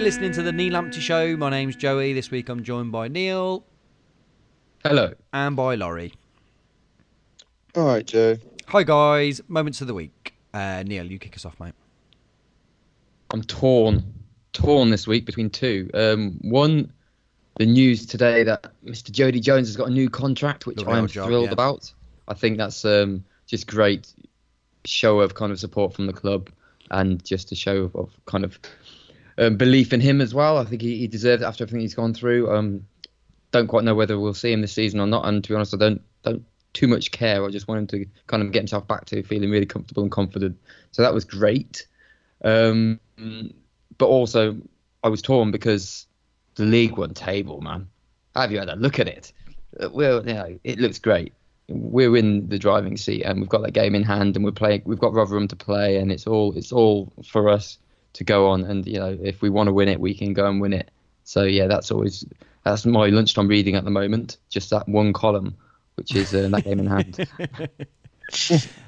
listening to the Neil Lamptey Show. My name's Joey. This week I'm joined by Neil. Hello. And by Laurie. All right, Joe. Hi, guys. Moments of the week. Neil, you kick us off, mate. I'm torn this week between two. One, the news today that Mr. Jody Jones has got a new contract, which I'm thrilled about. I think that's just great show of kind of support from the club and just a show of kind of belief in him as well. I think he deserves it after everything he's gone through. Don't quite know whether we'll see him this season or not, and to be honest, I don't too much care. I just want him to kind of get himself back to feeling really comfortable and confident. So that was great. But also, I was torn because the League One table, man. Have you had a look at it? Well, it looks great. We're in the driving seat, and we've got that game in hand, and we're playing. We've got Rotherham to play, and it's all for us to go on. And if we want to win it, we can go and win it. So yeah, that's my lunchtime reading at the moment. Just that one column, which is that game in hand.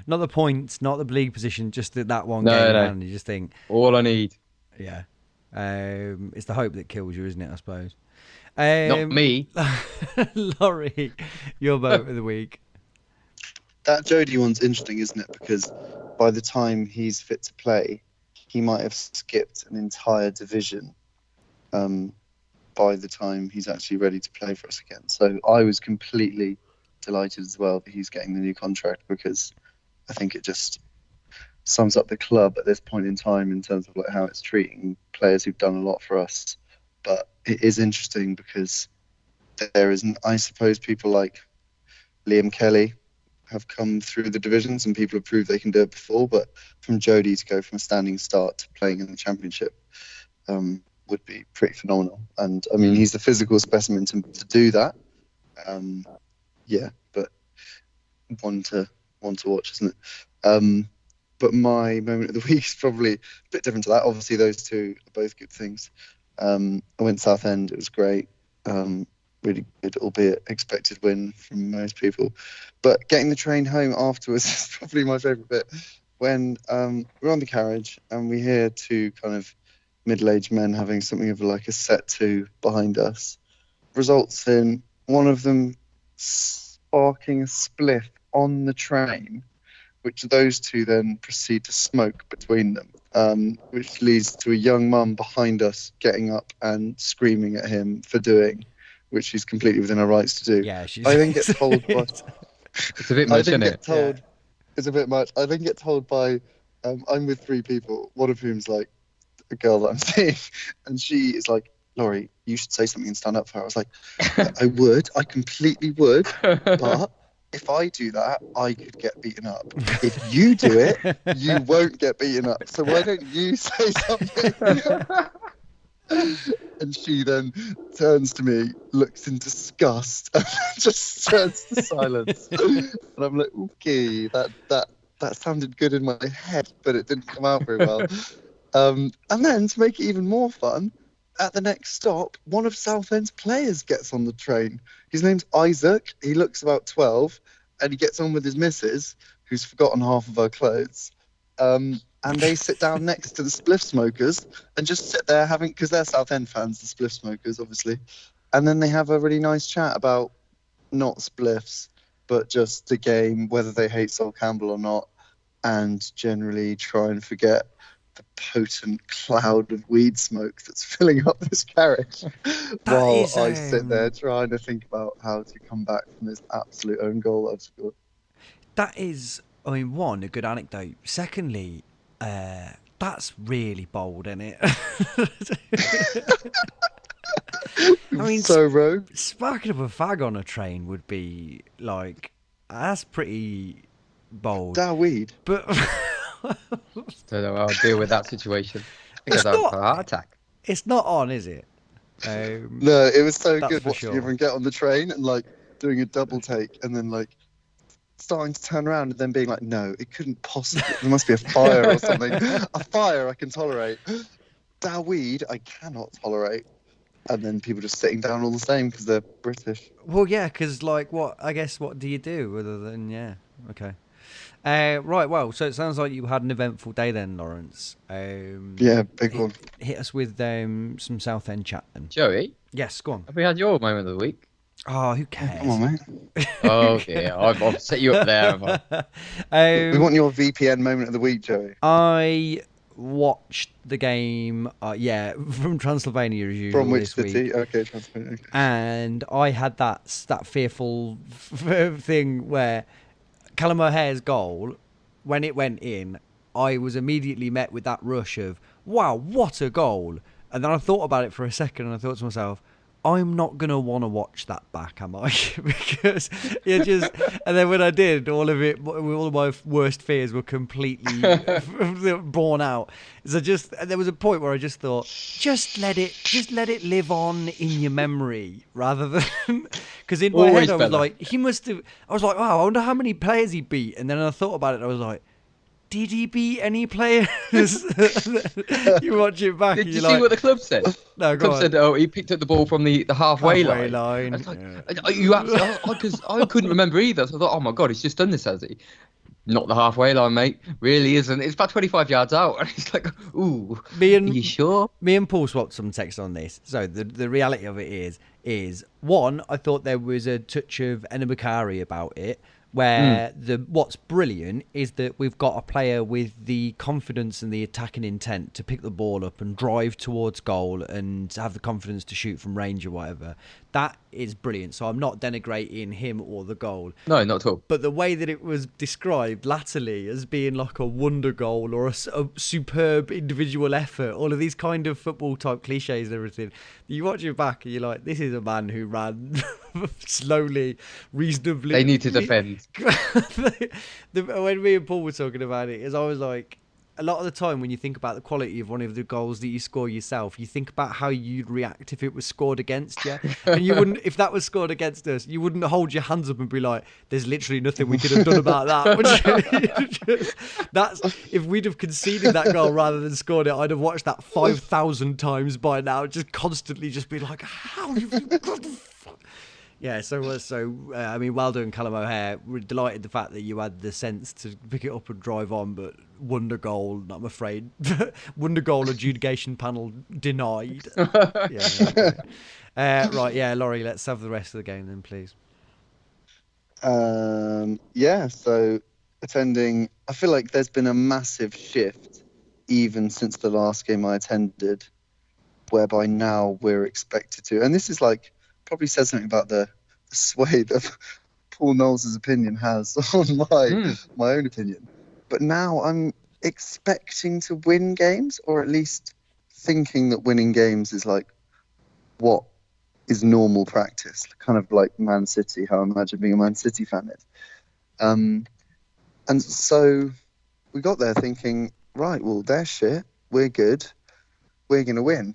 Not the points, not the league position, just that one game in hand. You just think all I need. Yeah, it's the hope that kills you, isn't it? I suppose. Not me. Laurie, your vote of the week. That Jody one's interesting, isn't it? Because by the time he's fit to play, he might have skipped an entire division by the time he's actually ready to play for us again. So I was completely delighted as well that he's getting the new contract, because I think it just sums up the club at this point in time in terms of like how it's treating players who've done a lot for us. But it is interesting because there isn't, I suppose, people like Liam Kelly have come through the divisions and people have proved they can do it before, but from Jody to go from a standing start to playing in the Championship would be pretty phenomenal. And I mean, he's the physical specimen to do that. But one to watch, isn't it? But my moment of the week is probably a bit different to that. Obviously, those two are both good things. I went to Southend. It was great. Really good, albeit expected win from most people. But getting the train home afterwards is probably my favourite bit. When we're on the carriage and we hear two kind of middle-aged men having something of like a set to behind us, results in one of them sparking a spliff on the train, which those two then proceed to smoke between them, which leads to a young mum behind us getting up and screaming at him for doing, which she's completely within her rights to do. Yeah, I then get told by... It's a bit much, isn't it? It's a bit much. I then get told by... I'm with three people, one of whom's like a girl that I'm seeing, and she is like, Laurie, you should say something and stand up for her. I was like, I would. I completely would. But if I do that, I could get beaten up. If you do it, you won't get beaten up. So why don't you say something? And she then turns to me, looks in disgust, and just turns to silence. And I'm like, okay, that sounded good in my head, but it didn't come out very well. And then to make it even more fun, at the next stop, one of Southend's players gets on the train. His name's Isaac. He looks about 12, and he gets on with his missus, who's forgotten half of her clothes. And they sit down next to the spliff smokers and just sit there having, because they're Southend fans, the spliff smokers, obviously. And then they have a really nice chat about not spliffs, but just the game, whether they hate Sol Campbell or not, and generally try and forget the potent cloud of weed smoke that's filling up this carriage while I sit there trying to think about how to come back from this absolute own goal I've scored. That is, I mean, one, a good anecdote. Secondly, that's really bold, isn't it? I mean, so rogue. Sparking up a fag on a train would be like, that's pretty bold. Da weed. But don't know how I'll deal with that situation. I think I'd have a heart attack. It's not on, is it? No, it was so good watching everyone get on the train and like doing a double take and then like starting to turn around and then being like, no, it couldn't possibly. There must be a fire or something. A fire I can tolerate. Da weed I cannot tolerate. And then people just sitting down all the same because they're British. Well, yeah, because like what do you do other than okay. Right, well, so it sounds like you had an eventful day then, Lawrence. Yeah, big one. Hit us with some Southend chat then. Joey, Yes, go on. have we had your moment of the week? Oh, who cares? Come on, mate. Oh dear, I've set you up there. Have I? We want your VPN moment of the week, Joey. I watched the game, from Transylvania as usual. From which this city? week. Okay, Transylvania. Okay. And I had that fearful thing where Callum O'Hare's goal, when it went in, I was immediately met with that rush of, wow, what a goal. And then I thought about it for a second and I thought to myself, I'm not going to want to watch that back, am I? Because it just... And then when I did, all of my worst fears were completely borne out. So there was a point where I just thought, just let it live on in your memory, rather than... Because in my Always head, I was better. like, he must have... I was like, wow, I wonder how many players he beat. And then I thought about it, and I was like, did he beat any players? You watch it back Did and you you're see like... what the club said? No, The go club on. said, oh, he picked up the ball from the halfway line. line. It's like, Yeah. you absolutely, because I couldn't remember either. So I thought, oh my god, he's just done this, has he? Not the halfway line, mate. Really isn't. It's about 25 yards out, and it's like, ooh, are you sure? Me and Paul swapped some text on this. So the reality of it is one, I thought there was a touch of Enabakari about it, where what's brilliant is that we've got a player with the confidence and the attacking intent to pick the ball up and drive towards goal and have the confidence to shoot from range or whatever. That is brilliant. So I'm not denigrating him or the goal. No, not at all. But the way that it was described latterly as being like a wonder goal or a superb individual effort, all of these kind of football type cliches and everything, you watch it back and you're like, this is a man who ran slowly, reasonably. They need to defend. When me and Paul were talking about it, is I was like, a lot of the time when you think about the quality of one of the goals that you score yourself, you think about how you'd react if it was scored against you. And you wouldn't, if that was scored against us, you wouldn't hold your hands up and be like, there's literally nothing we could have done about that. Would you? That's, if we'd have conceded that goal rather than scored it, I'd have watched that 5,000 times by now, just constantly just be like, how you... Yeah, I mean, well done, Callum O'Hare. We're delighted the fact that you had the sense to pick it up and drive on, but wonder goal, I'm afraid. Wonder goal adjudication panel denied. Right, yeah, Laurie, let's have the rest of the game then, please. So attending, I feel like there's been a massive shift even since the last game I attended, whereby now we're expected to, and this is like, probably says something about the sway that Paul Knowles' opinion has on my own opinion. But now I'm expecting to win games, or at least thinking that winning games is like what is normal practice, kind of like Man City, how I imagine being a Man City fan is. And so we got there thinking, right, well, they're shit, we're good, we're going to win.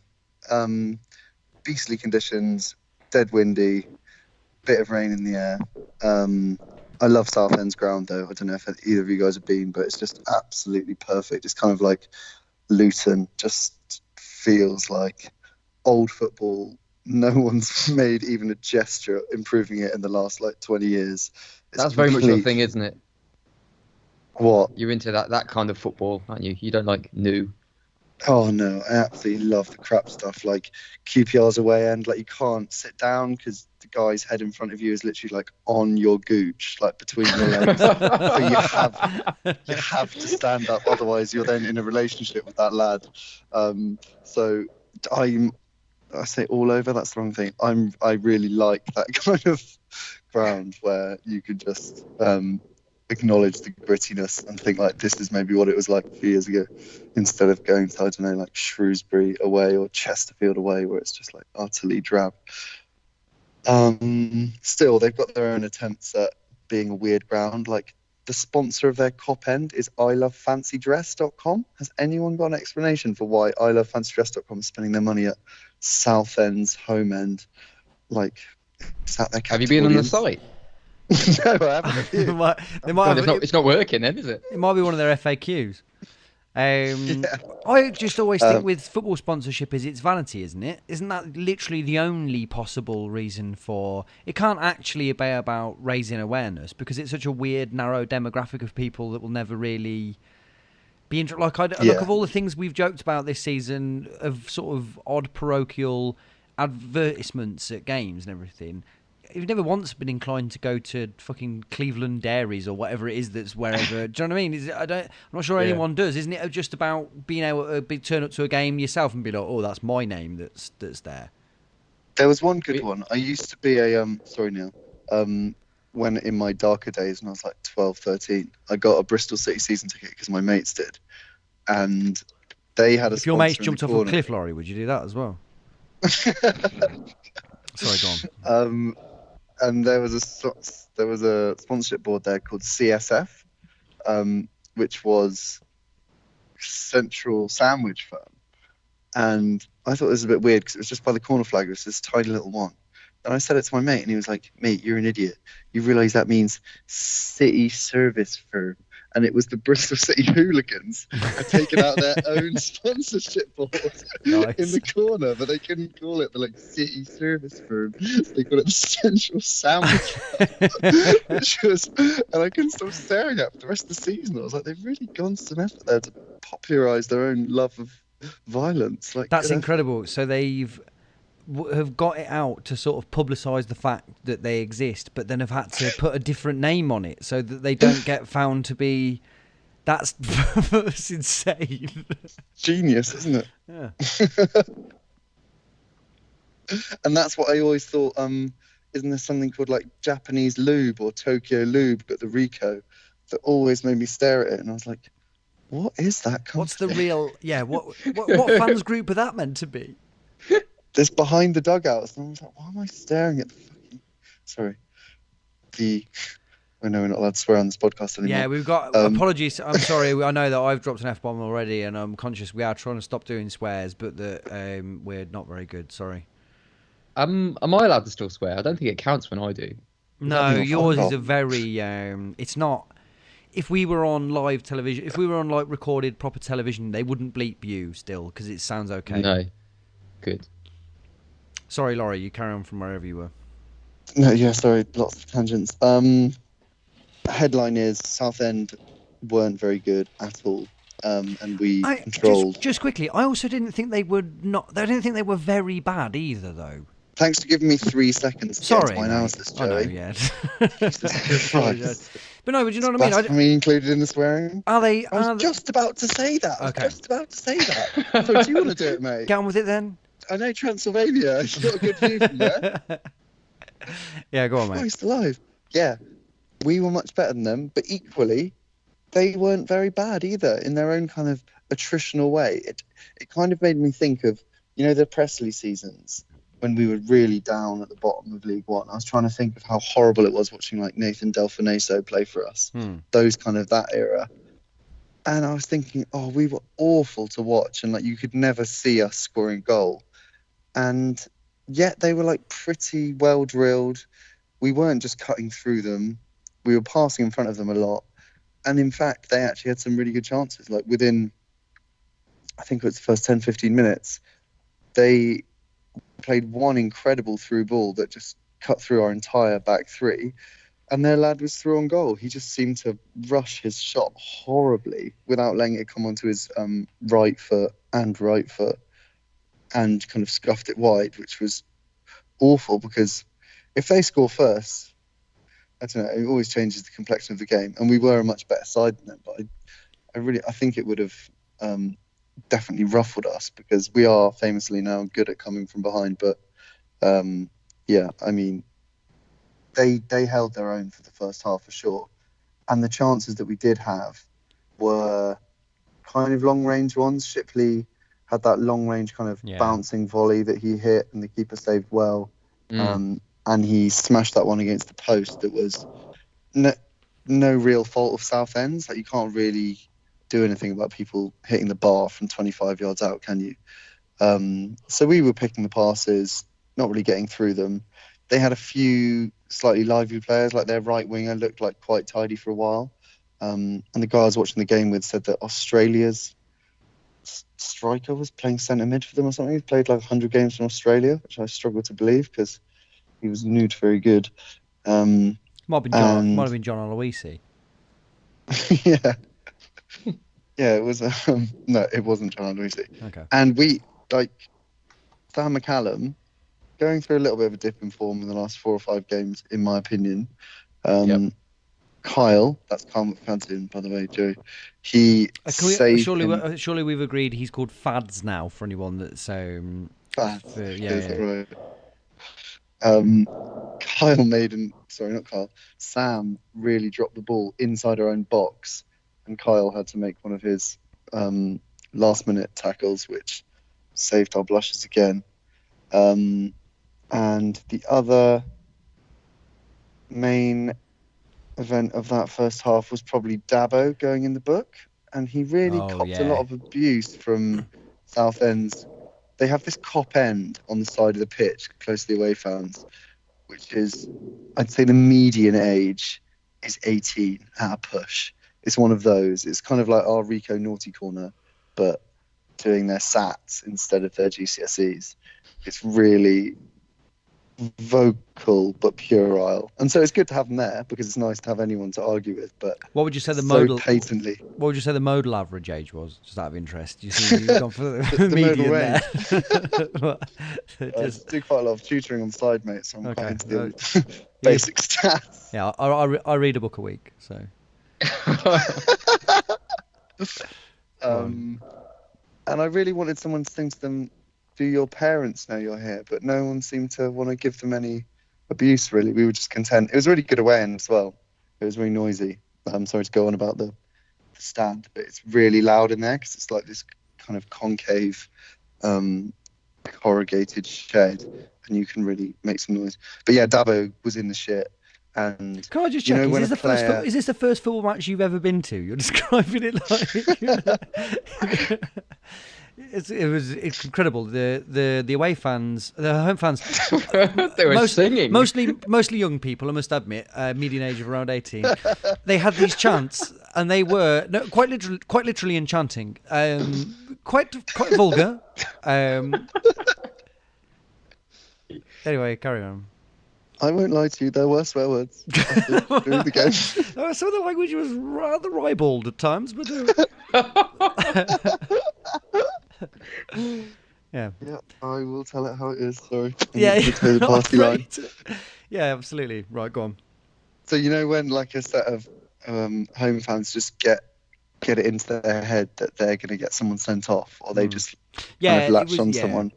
Beastly conditions, dead windy, bit of rain in the air. I love Southend's ground though. I don't know if either of you guys have been, but it's just absolutely perfect. It's kind of like Luton, just feels like old football. No one's made even a gesture improving it in the last like 20 years. That's very much your thing, isn't it? What? You're into that kind of football, aren't you? You don't like new. Oh no, I absolutely love the crap stuff, like QPR's away end, like you can't sit down because the guy's head in front of you is literally like on your gooch, like between your legs. So you have to stand up, otherwise you're then in a relationship with that lad. So I say all over, that's the wrong thing. I really like that kind of ground where you could just acknowledge the grittiness and think like this is maybe what it was like a few years ago, instead of going to, I don't know, like Shrewsbury away or Chesterfield away where it's just like utterly drab. Still, they've got their own attempts at being a weird ground. Like the sponsor of their cop end is ilovefancydress.com. Has anyone got an explanation for why ilovefancydress.com is spending their money at Southend's home end? Like, is that their Have you been audience? on the site? No, I haven't. They might have, It's not working then, is it? it might be one of their FAQs. Yeah. I just always think with football sponsorship is it's vanity, isn't it? Isn't that literally the only possible reason for it? Can't actually be about raising awareness because it's such a weird, narrow demographic of people that will never really be like of all the things we've joked about this season of sort of odd parochial advertisements at games and everything. You've never once been inclined to go to fucking Cleveland Dairies or whatever it is that's wherever. Do you know what I mean? I'm not sure anyone does. Isn't it just about being able to turn up to a game yourself and be like, oh, that's my name that's there? There was one good one. I used to be a sorry Neil. When in my darker days when I was like 12, 13, I got a Bristol City season ticket because my mates did, and they had a. If your mates jumped off a cliff, Laurie, would you do that as well? Sorry, go on. And there was a sponsorship board there called CSF, which was Central Sandwich Firm, and I thought this was a bit weird because it was just by the corner flag. It was this tiny little one, and I said it to my mate, and he was like, "Mate, you're an idiot. You realise that means City Service Firm." And it was the Bristol City Hooligans had taken out their own sponsorship board in the corner, but they couldn't call it the City Service Firm. So they called it the Central Sandwich Firm, which was, and I couldn't stop staring at it for the rest of the season. I was like, they've really gone some effort there to popularise their own love of violence. That's incredible. So they've have got it out to sort of publicise the fact that they exist, but then have had to put a different name on it so that they don't get found to be. That's insane. Genius, isn't it? Yeah. And that's what I always thought. Isn't there something called Japanese lube or Tokyo lube at the Rico that always made me stare at it? And I was like, what is that? What's the real? Yeah. What fans group are that meant to be? This behind the dugouts, and I was like, why am I staring at the fucking... Sorry. I know we're not allowed to swear on this podcast anymore. Yeah, we've got... apologies. I'm sorry. I know that I've dropped an F-bomb already, and I'm conscious we are trying to stop doing swears, but that we're not very good. Sorry. Am I allowed to still swear? I don't think it counts when I do. No, yours is a very... it's not... If we were on live television, if we were on recorded proper television, they wouldn't bleep you still, because it sounds okay. No. Good. Sorry, Laurie, you carry on from wherever you were. No, yeah, sorry, lots of tangents. Headline is Southend weren't very good at all, and we controlled. Just quickly, I also didn't think they were not. I didn't think they were very bad either, though. Thanks for giving me 3 seconds to get to my analysis, Joey. I know, yeah. Jesus Christ. But no, but you know what I mean? Blasphemy included in the swearing? I was just about to say that. Okay. So do you want to do it, mate? Get on with it then. I know Transylvania. You've got a good view from there. Yeah, go on, mate. Christ alive. Yeah, we were much better than them, but equally, they weren't very bad either in their own kind of attritional way. It kind of made me think of, the Presley seasons when we were really down at the bottom of League One. I was trying to think of how horrible it was watching Nathan Delfineso play for us. Those kind of that era. And I was thinking, we were awful to watch, and you could never see us scoring goal. And yet they were pretty well drilled. We weren't just cutting through them. We were passing in front of them a lot. And in fact, they actually had some really good chances. Within, I think it was the first 10, 15 minutes, they played one incredible through ball that just cut through our entire back three. And their lad was through on goal. He just seemed to rush his shot horribly without letting it come onto his right foot and kind of scuffed it wide, which was awful because if they score first, I don't know, it always changes the complexion of the game. And we were a much better side than them, but I think it would have definitely ruffled us because we are famously now good at coming from behind. But yeah, I mean, they held their own for the first half for sure. And the chances that we did have were kind of long range ones. Shipley had that long range kind of bouncing volley that he hit and the keeper saved well. And he smashed that one against the post that was no real fault of Southend's. You can't really do anything about people hitting the bar from 25 yards out, can you? So we were picking the passes, not really getting through them. They had a few slightly lively players, their right winger looked quite tidy for a while. And the guy I was watching the game with said that Australia's striker was playing centre mid for them or something. He played like 100 games in Australia, which I struggle to believe because he was new to very good. Might have been John Aloisi. Yeah. Yeah, it was. No, it wasn't John Aloisi. Okay. And we, like, Sam McCallum, going through a little bit of a dip in form in the last 4 or 5 games, in my opinion. Kyle, that's Kyle McFadden, by the way, Joe. He saved him. Surely we've agreed he's called Fads now for anyone that's Fads. yeah. Kyle not Kyle. Sam really dropped the ball inside her own box, and Kyle had to make one of his last-minute tackles, which saved our blushes again. And the other main event of that first half was probably Dabo going in the book, and he really copped a lot of abuse from Southend's. They have this cop end on the side of the pitch close to the away fans, which is, I'd say the median age is 18 at a push. It's one of those. It's kind of like our Rico Naughty Corner, but doing their SATs instead of their GCSEs. It's really vocal but puerile, and so it's good to have them there because it's nice to have anyone to argue with. But what would you say the modal average age was, just out of interest? You see, you've gone for the median there. I do quite a lot of tutoring on the side, mate, so I'm quite into the basic stats. Yeah, I read a book a week, so. And I really wanted someone to think to them, do your parents know you're here? But no one seemed to want to give them any abuse, really. We were just content. It was a really good away end as well. It was really noisy. I'm sorry to go on about the stand, but it's really loud in there because it's like this kind of concave, corrugated shed, and you can really make some noise. But yeah, Dabo was in the shit. And can I just check? Is this the first football match you've ever been to? You're describing it like it's incredible. The away fans, the home fans, they were singing. Mostly young people, I must admit, median age of around 18. They had these chants, and they were quite literally enchanting, quite vulgar. Anyway, carry on. I won't lie to you, there were swear words during the game. Some of the language was rather ribald at times, but yeah. Yeah, I will tell it how it is. Sorry. Yeah, the party line. Yeah, absolutely. Right, go on. So when like a set of home fans just get it into their head that they're going to get someone sent off, or they just kind of latch on someone.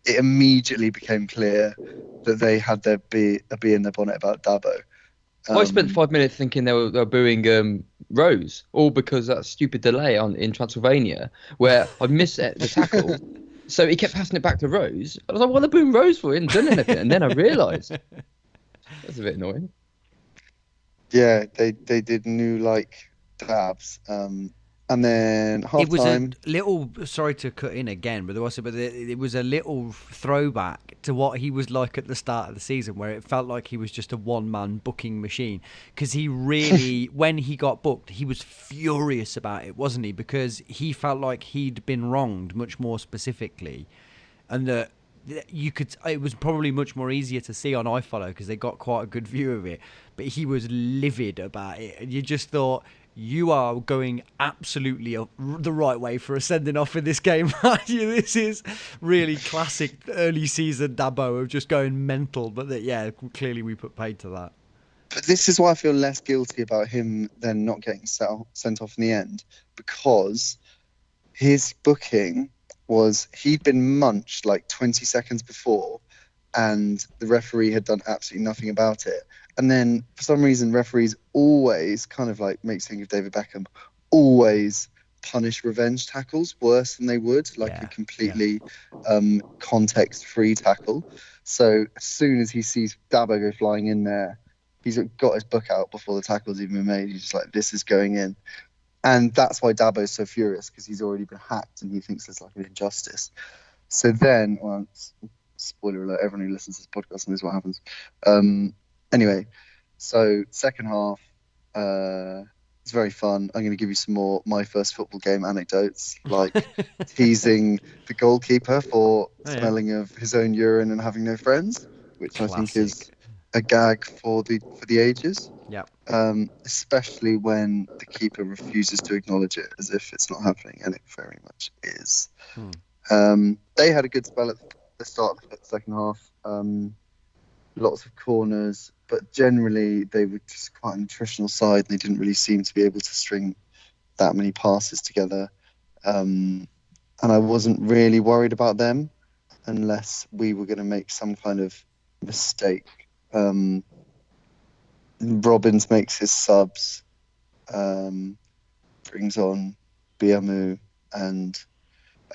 It immediately became clear that they had a bee in their bonnet about Dabo. I spent 5 minutes thinking they were booing Rose, all because of that stupid delay in Transylvania, where I missed the tackle. So he kept passing it back to Rose. I was like, what are they booing Rose for? He hadn't done anything. And then I realised. That's a bit annoying. Yeah, they did new dabs. And then half it was time. A little. Sorry to cut in again, but it was a little throwback to what he was like at the start of the season, where it felt like he was just a one-man booking machine. Because he really, when he got booked, he was furious about it, wasn't he? Because he felt like he'd been wronged, much more specifically, and that you could. It was probably much more easier to see on iFollow because they got quite a good view of it. But he was livid about it, and you just thought, you are going absolutely the right way for a sending off in this game. This is really classic early season Dabo of just going mental. But clearly we put paid to that. But this is why I feel less guilty about him than not getting sent off in the end, because his booking was he'd been munched like 20 seconds before, and the referee had done absolutely nothing about it. And then, for some reason, referees always kind of makes think of David Beckham, always punish revenge tackles worse than they would, a completely context-free tackle. So as soon as he sees Dabo go flying in there, he's got his book out before the tackle's even been made. He's just like, this is going in. And that's why Dabo's so furious, because he's already been hacked and he thinks there's an injustice. So then, spoiler alert, everyone who listens to this podcast knows what happens. Anyway, so second half, It's very fun. I'm going to give you some more my first football game anecdotes, like teasing the goalkeeper for smelling of his own urine and having no friends, which I think is a gag for the ages. Yeah. Especially when the keeper refuses to acknowledge it as if it's not happening, and it very much is. They had a good spell at the start of the second half. Lots of corners, but generally they were just quite a nutritional side, and they didn't really seem to be able to string that many passes together. And I wasn't really worried about them unless we were going to make some kind of mistake. Robbins makes his subs, brings on Biamu and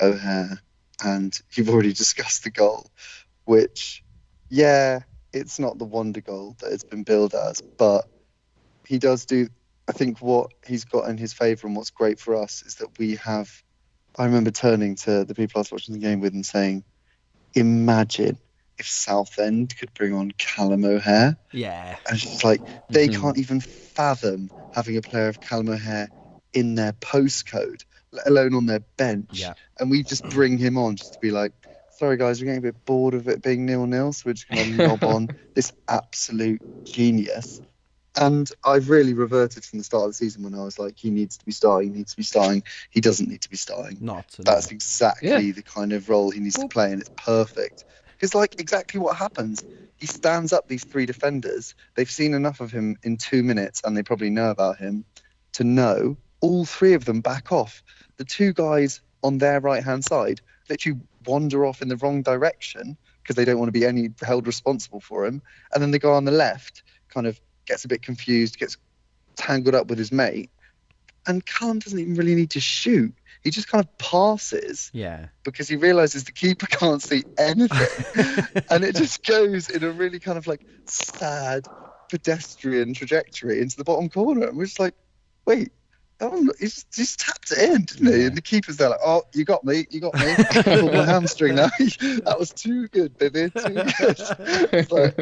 O'Hare, and you've already discussed the goal, which, it's not the wonder goal that it's been billed as, but he does do, I think what he's got in his favour and what's great for us is that I remember turning to the people I was watching the game with and saying, imagine if Southend could bring on Callum O'Hare. Yeah. And it's just like, they can't even fathom having a player of Callum O'Hare in their postcode, let alone on their bench. Yeah. And we just bring him on just to be like, sorry guys, we're getting a bit bored of it being 0-0, so we're just going to knob on this absolute genius. And I've really reverted from the start of the season when I was like, he needs to be starting. He doesn't need to be starting. That's exactly the kind of role he needs to play, and it's perfect. Because exactly what happens, he stands up these three defenders. They've seen enough of him in 2 minutes, and they probably know about him, to know all three of them back off. The two guys on their right-hand side literally wander off in the wrong direction because they don't want to be held responsible for him. And then the guy on the left kind of gets a bit confused, gets tangled up with his mate. And Callum doesn't even really need to shoot. He just kind of passes because he realises the keeper can't see anything. And it just goes in a really kind of sad pedestrian trajectory into the bottom corner. And we're just like, wait, he just tapped it in, didn't he? And the keeper's there like, oh, you got me. I pulled my hamstring now. That was too good, baby, too good. So,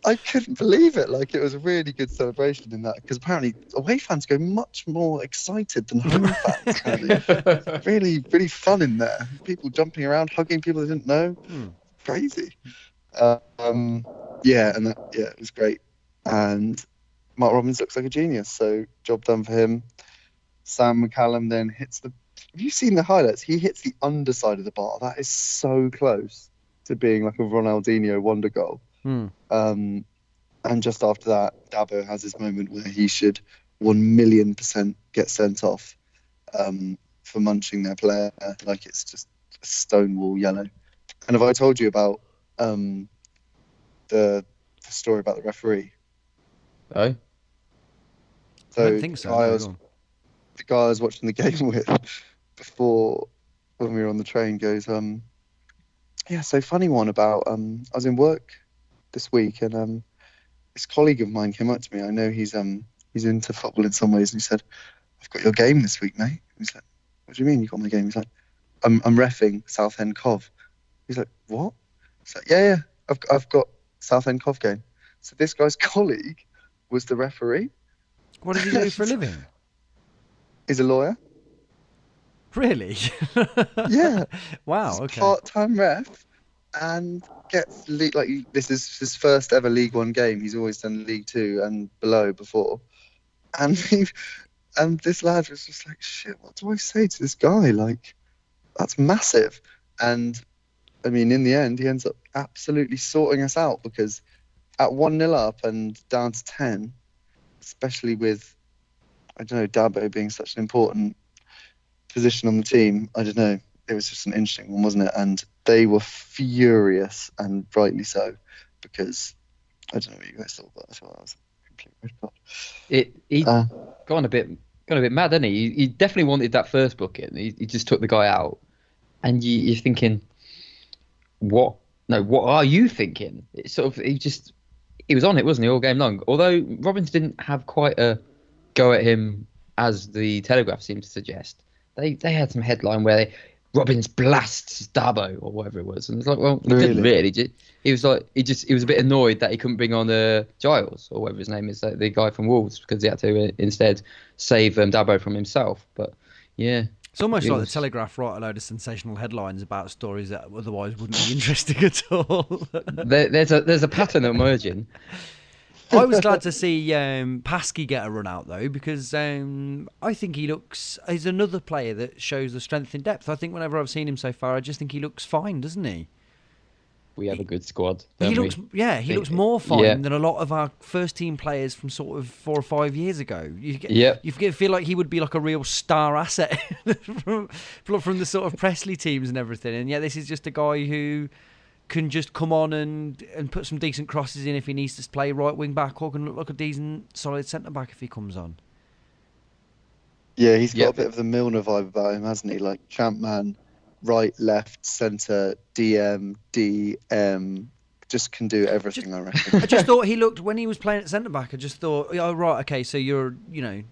I couldn't believe it. It was a really good celebration in that, because apparently away fans go much more excited than home fans. Really. Really, really fun in there. People jumping around, hugging people they didn't know. Crazy. It was great. And Mark Robbins looks like a genius, so job done for him. Sam McCallum then hits have you seen the highlights? He hits the underside of the bar. That is so close to being like a Ronaldinho wonder goal. And just after that, Dabo has his moment where he should 1,000,000% get sent off for munching their player. It's just a stonewall yellow. And have I told you about the story about the referee? No. So I don't think so. The guy I was watching the game with before, when we were on the train, goes, so funny one about, I was in work this week, and this colleague of mine came up to me. I know he's into football in some ways, and he said, I've got your game this week, mate. He's like, what do you mean you got my game? He's like, I'm reffing Southend Cov. He's like, what? He's like, yeah, I've got Southend Cov game. So this guy's colleague was the referee. What does he do for a living? He's a lawyer. Really? Yeah. Wow. He's okay. Part-time ref, and gets this is his first ever League One game. He's always done League Two and below before, and this lad was just like, shit, what do I say to this guy? That's massive. And I mean, in the end, he ends up absolutely sorting us out, because at 1-0 up and down to 10, especially with, I don't know, Dabo being such an important position on the team, I don't know, it was just an interesting one, wasn't it? And they were furious, and rightly so, because I don't know what you guys thought, but I thought that was completely weird. He gone a bit mad, didn't he? He definitely wanted that first bucket. He just took the guy out, and you're thinking, what are you thinking? It's sort of, he was on it, wasn't he, all game long? Although Robbins didn't have quite a go at him as the Telegraph seemed to suggest. They had some headline where Robbins blasts Dabo or whatever it was, and it's like, well, he Really? didn't really. He was like, he was a bit annoyed that he couldn't bring on Giles or whatever his name is, the guy from Wolves, because he had to instead save Dabo from himself. But yeah. It's almost like the Telegraph write a load of sensational headlines about stories that otherwise wouldn't be interesting at all. There's a pattern emerging. I was glad to see Paskey get a run out though, because I think he's another player that shows the strength in depth. I think whenever I've seen him so far, I just think he looks fine, doesn't he? We have a good squad. He looks more fine than a lot of our first team players from sort of 4 or 5 years ago. You feel like he would be like a real star asset from the sort of Presley teams and everything. And yeah, this is just a guy who can just come on and put some decent crosses in if he needs to play right wing back, or can look like a decent solid centre back if he comes on. Yeah, he's got a bit of the Milner vibe about him, hasn't he? Like Champman, right, left, centre, DM, just can do everything, I reckon. I just thought he looked, when he was playing at centre back, I just thought, oh right, okay, so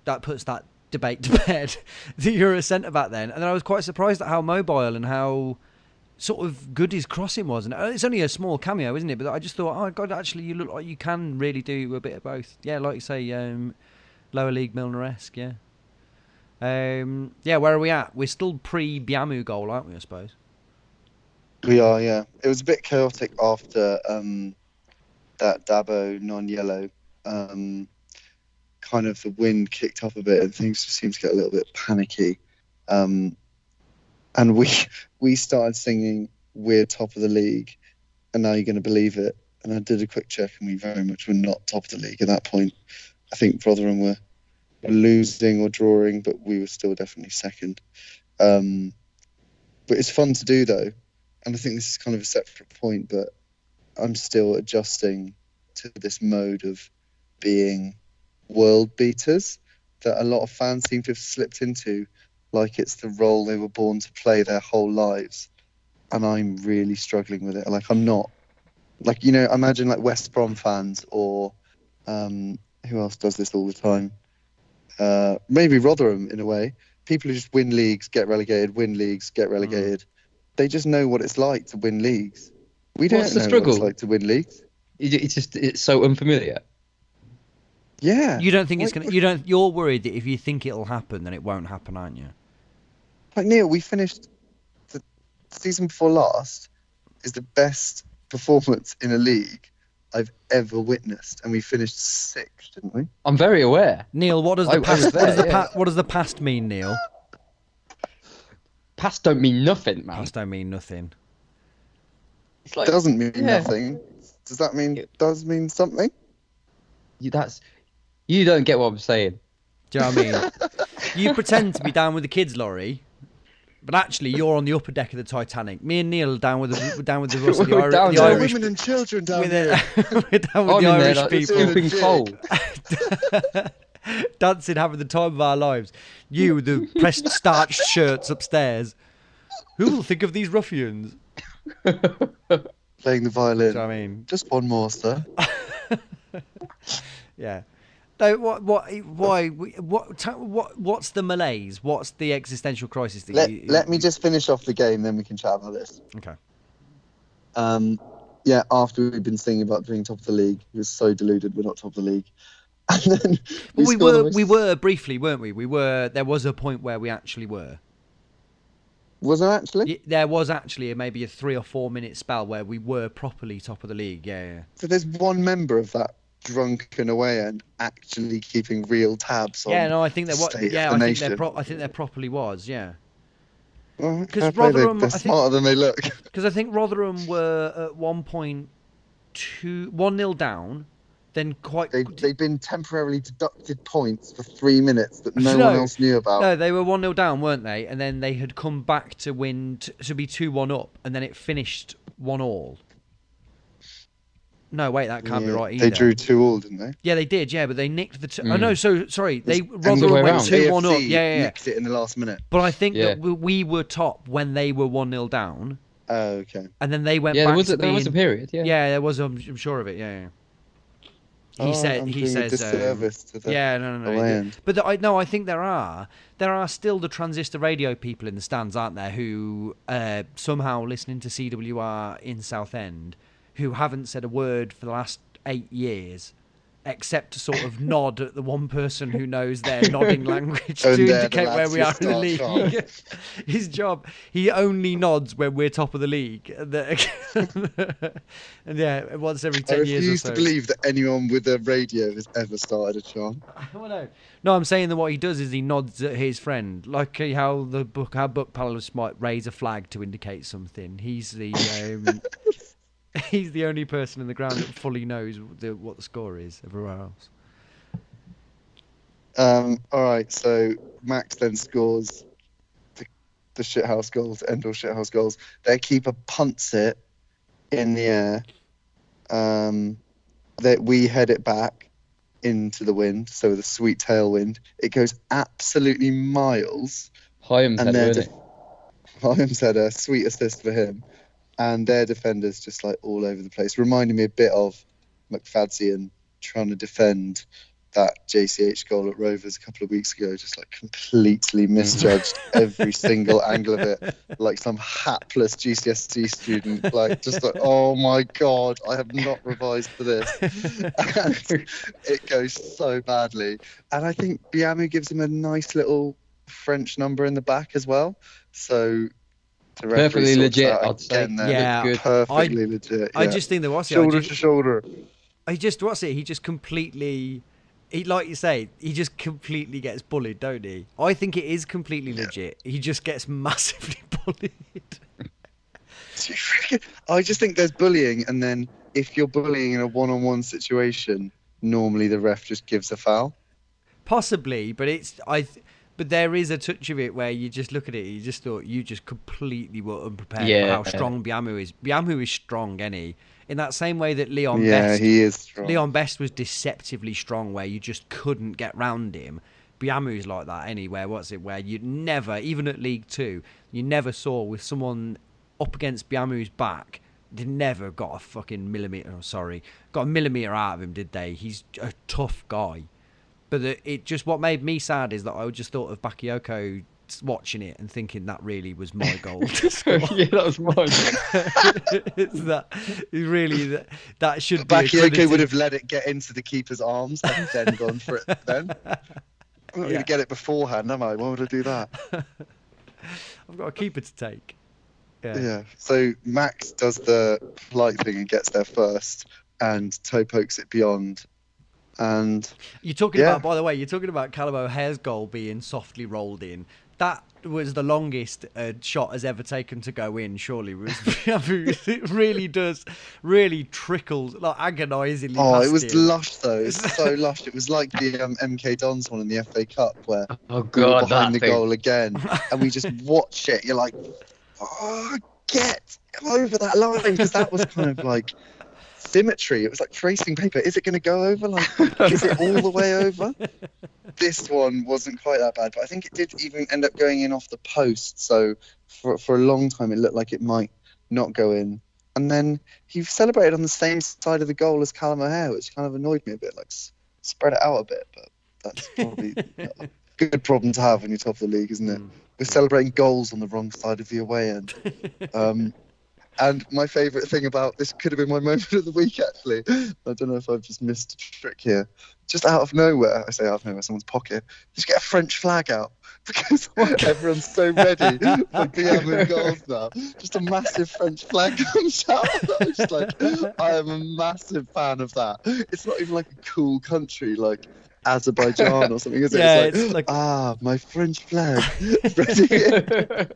that puts that debate to bed that you're a centre back then. And then I was quite surprised at how mobile and how sort of good his crossing was. And it's only a small cameo, isn't it? But I just thought, oh god, actually you look like you can really do a bit of both. Yeah, like you say, lower league Milner-esque, yeah. Where are we at? We're still pre-Biamu goal, aren't we, I suppose? We are, yeah. It was a bit chaotic after that Dabo non-yellow. Kind of the wind kicked up a bit and things just seemed to get a little bit panicky. And we started singing "We're top of the league," and now you're going to believe it. And I did a quick check, and we very much were not top of the league at that point. I think Rotherham were losing or drawing, but we were still definitely second. But it's fun to do though, and I think this is kind of a separate point, but I'm still adjusting to this mode of being world beaters that a lot of fans seem to have slipped into, like it's the role they were born to play their whole lives, and I'm really struggling with it. Like I'm not, like, imagine like West Brom fans or who else does this all the time? Maybe Rotherham in a way. People who just win leagues, get relegated, win leagues, get relegated. They just know what it's like to win leagues. We don't know what it's like to win leagues. It's so unfamiliar. Yeah. You don't think it's gonna? You're worried that if you think it'll happen, then it won't happen, aren't you? Like Neil, we finished the season before last is the best performance in a league I've ever witnessed, and we finished 6th, didn't we? I'm very aware. Neil, what does the past mean, Neil? Past don't mean nothing, man. Past don't mean nothing. It's like, doesn't mean nothing. Does that mean does mean something? You don't get what I'm saying. Do you know what I mean? You pretend to be down with the kids, Laurie, but actually you're on the upper deck of the Titanic. Me and Neil are down with the rest of the Irish women and children down there. We're down with the Irish people. Keeping cold. Dancing, having the time of our lives. You with the pressed starched shirts upstairs. Who will think of these ruffians? Playing the violin. Do you know what I mean? Just one more, sir. Yeah. No, what's the malaise? What's the existential crisis that let me just finish off the game, then we can chat about this. Okay. After we've been singing about being top of the league, we were so deluded we're not top of the league. And then we were briefly, weren't we? There was a point where we actually were. Was there actually? There was actually maybe a 3 or 4 minute spell where we were properly top of the league. Yeah. So there's one member of that drunken away end actually keeping real tabs on. Yeah, no, I think there was. Yeah, I think there properly was. Yeah. Because Rotherham, they're smarter than they look. Because I think Rotherham were at 1-0 down. Then they'd been temporarily deducted points for 3 minutes that no one else knew about. No, they were 1-0 down, weren't they? And then they had come back to win to be 2-1 up, and then it finished 1-1. No, wait, that can't be right either. They drew 2-2, didn't they? Yeah, they did. Yeah, but they nicked the. Oh no, sorry. Rotherham went 2-1 up. Yeah. Nicked it in the last minute. But I think that we were top when they were 1-0 down. Oh, okay. And then they went back. There was a period. Yeah. Yeah, there was. I'm sure of it. Yeah. He says a disservice to the no. away end. But I think there are still the transistor radio people in the stands, aren't there, who somehow listening to CWR in Southend, who haven't said a word for the last 8 years, except to sort of nod at the one person who knows their nodding language to indicate where we are in the league. His job, he only nods when we're top of the league. And yeah, once every 10 years or so. I refuse to believe that anyone with a radio has ever started a chant. No, I'm saying that what he does is he nods at his friend, like how book panelists might raise a flag to indicate something. He's the he's the only person in the ground that fully knows what the score is everywhere else. All right, so Max then scores the shithouse goals, end-all shithouse goals. Their keeper punts it in the air. That we head it back into the wind, so with a sweet tailwind. It goes absolutely miles. Hyams had a sweet assist for him. And their defenders just like all over the place, reminding me a bit of McFadzean trying to defend that JCH goal at Rovers a couple of weeks ago, just like completely misjudged every single angle of it, like some hapless GCSE student, like just like, oh my God, I have not revised for this. And it goes so badly. And I think Biamu gives him a nice little French number in the back as well. So perfectly legit, I'd say. Yeah, good. Perfectly legit. Yeah. I just think there was shoulder to shoulder. He just completely, like you say, he just completely gets bullied, don't he? I think it is completely legit. He just gets massively bullied. I just think there's bullying, and then if you're bullying in a one-on-one situation, normally the ref just gives a foul. Possibly, but But there is a touch of it where you just look at it, you just thought you just completely were unprepared for how strong Biamu is. Biamu is strong, isn't he? In that same way that Leon Best, he is strong. Leon Best was deceptively strong, where you just couldn't get round him. Biamu's like that anywhere. Where you'd never, even at League 2, you never saw with someone up against Biamu's back, they never got a fucking millimetre. Got a millimetre out of him, did they? He's a tough guy. But what made me sad is that I just thought of Bakayoko watching it and thinking that really was my goal to score. Yeah, that was mine. That should be. Bakayoko would have let it get into the keeper's arms and then gone for it then. I'm not going to get it beforehand, am I? Why would I do that? I've got a keeper to take. Yeah. So Max does the polite thing and gets there first, and Toe pokes it beyond. And you're talking about, by the way, Callum O'Hare's goal being softly rolled in. That was the longest a shot has ever taken to go in, surely. It really trickles, like agonisingly past it was him. lush, though. It was so lush. It was like the MK Dons one in the FA Cup, where we were behind the goal again, and we just watch it. You're like, get over that line, because that was kind of like symmetry. It was like tracing paper. Is it going to go over? Like, is it all the way over? This one wasn't quite that bad, but I think it did even end up going in off the post. So for a long time, it looked like it might not go in. And then he celebrated on the same side of the goal as Callum O'Hare, which kind of annoyed me a bit. Like, spread it out a bit, but that's probably a good problem to have when you're top of the league, isn't it? We're celebrating goals on the wrong side of the away end. And my favourite thing about this could have been my moment of the week, actually. I don't know if I've just missed a trick here. Just out of nowhere, I say out of nowhere, someone's pocket, just get a French flag out, because everyone's so ready for BM goals now. Just a massive French flag comes out. I'm just like, I am a massive fan of that. It's not even like a cool country like Azerbaijan or something, is it? Yeah, it's like my French flag ready.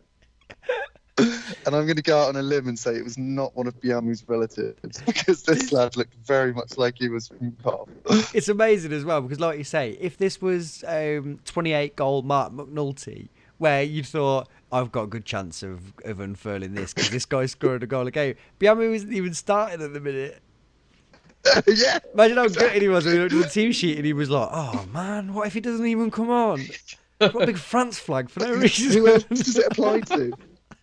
And I'm going to go out on a limb and say it was not one of Biamu's relatives, because this lad looked very much like he was from Cop. It's amazing as well, because like you say, if this was 28-goal Mark McNulty, where you thought, I've got a good chance of unfurling this because this guy scored a goal a game, Biamu isn't even starting at the minute. Yeah. Imagine how good he was when he looked at the team sheet and he was like, oh man, what if he doesn't even come on? Got a big France flag for no reason. Who else does it apply to?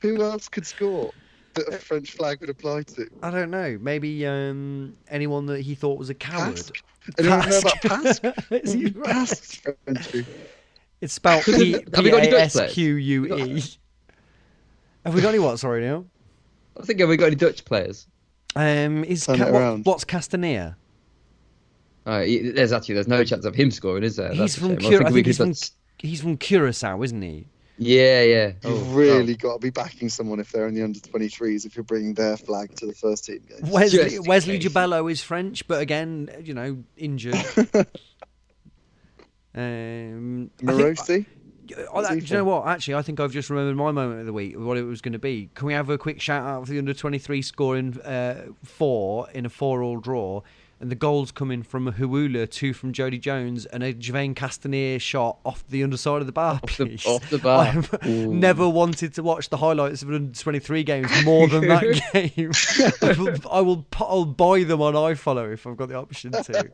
Who else could score? that a French flag would apply to? I don't know. Maybe anyone that he thought was a coward. Pasque? Anyone know about Pasque? Is he right? Pasque's Frenchy. It's spelled Have we got any Dutch players? Pasque. Have we got any what? Sorry, Neil. I think have we got any Dutch players? What's Castanea? There's no chance of him scoring, is there? He's from Curacao, isn't he? Yeah. You've really got to be backing someone if they're in the under-23s if you're bringing their flag to the first team games. Wesley Jabello is French, but again, injured. Morosi? Do you know what? Actually, I think I've just remembered my moment of the week, what it was going to be. Can we have a quick shout out for the under-23 scoring 4 in a 4-4 draw? And the goals coming from a Huula, 2 from Jody Jones, and a Javain Castaneer shot off the underside of the bar. Off the bar. I've never wanted to watch the highlights of under-23 games more than that game. I'll buy them on iFollow if I've got the option to.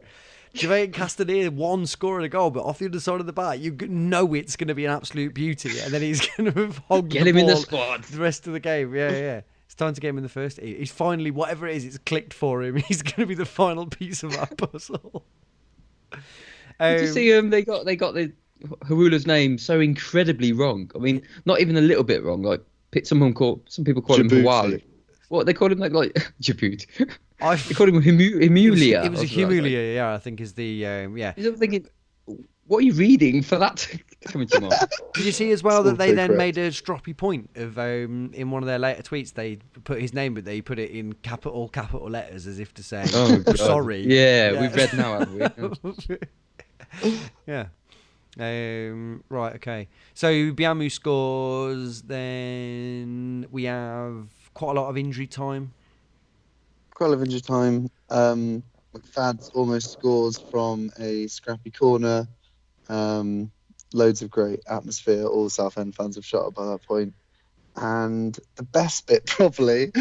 Javain Castaneer, 1 scoring a goal, but off the other side of the bar, you know it's going to be an absolute beauty, and then he's going to have hogged Get him in the squad the rest of the game. Yeah. It's time to get him in the first. He's finally, whatever it is, it's clicked for him. He's going to be the final piece of that puzzle. Did you see they got the Huula's name so incredibly wrong? I mean, not even a little bit wrong. Like some people call him Huali. What they call him like Djibouti. They called him Himulia. It was a Himulia, yeah. I think is the yeah. I'm thinking, what are you reading for that coming to mind? Did you see as well that they then made a stroppy point of in one of their later tweets they put his name but they put it in capital letters as if to say sorry. Yeah, we've read now, haven't we? Yeah. Right, okay. So Biamu scores, then we have quite a lot of injury time. McFad's almost scores from a scrappy corner. Loads of great atmosphere. All the Southend fans have shot up by that point. And the best bit, probably,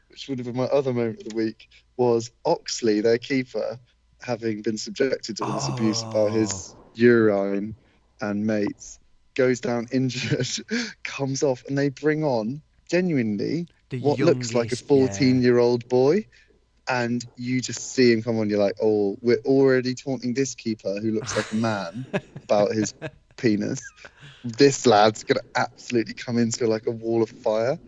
which would have been my other moment of the week, was Oxley, their keeper, having been subjected to all this abuse about his urine and mates, goes down injured, comes off, and they bring on, genuinely, what looks like a 14-year-old boy. And you just see him come on, you're like, oh, we're already taunting this keeper who looks like a man about his penis. This lad's going to absolutely come into like a wall of fire.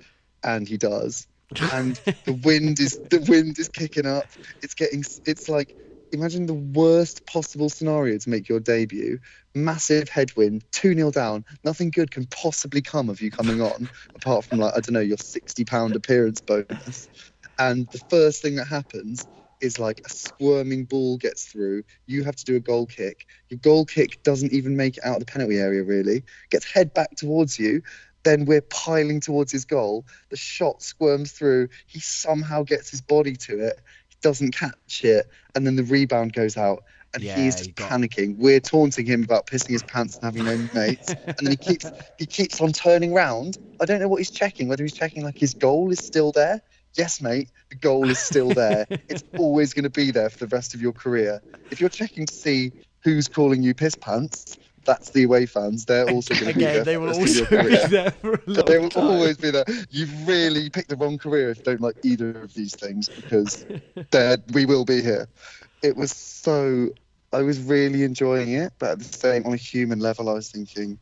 And he does. And the wind is kicking up. It's like, imagine the worst possible scenario to make your debut. Massive headwind, 2-0 down. Nothing good can possibly come of you coming on, apart from like, I don't know, your £60 appearance bonus. And the first thing that happens is like a squirming ball gets through. You have to do a goal kick. Your goal kick doesn't even make it out of the penalty area, really. Gets head back towards you. Then we're piling towards his goal. The shot squirms through. He somehow gets his body to it. He doesn't catch it. And then the rebound goes out. And he's just panicking. We're taunting him about pissing his pants and having no mates. And then he keeps on turning round. I don't know what he's checking. Whether he's checking like his goal is still there. Yes, mate, the goal is still there. It's always going to be there for the rest of your career. If you're checking to see who's calling you piss pants, that's the away fans. They're also going to be there. They will also be there for a long They will time. always be there. You've really picked the wrong career if you don't like either of these things, because we will be here. It was so... I was really enjoying it, but at the same, on a human level, I was thinking,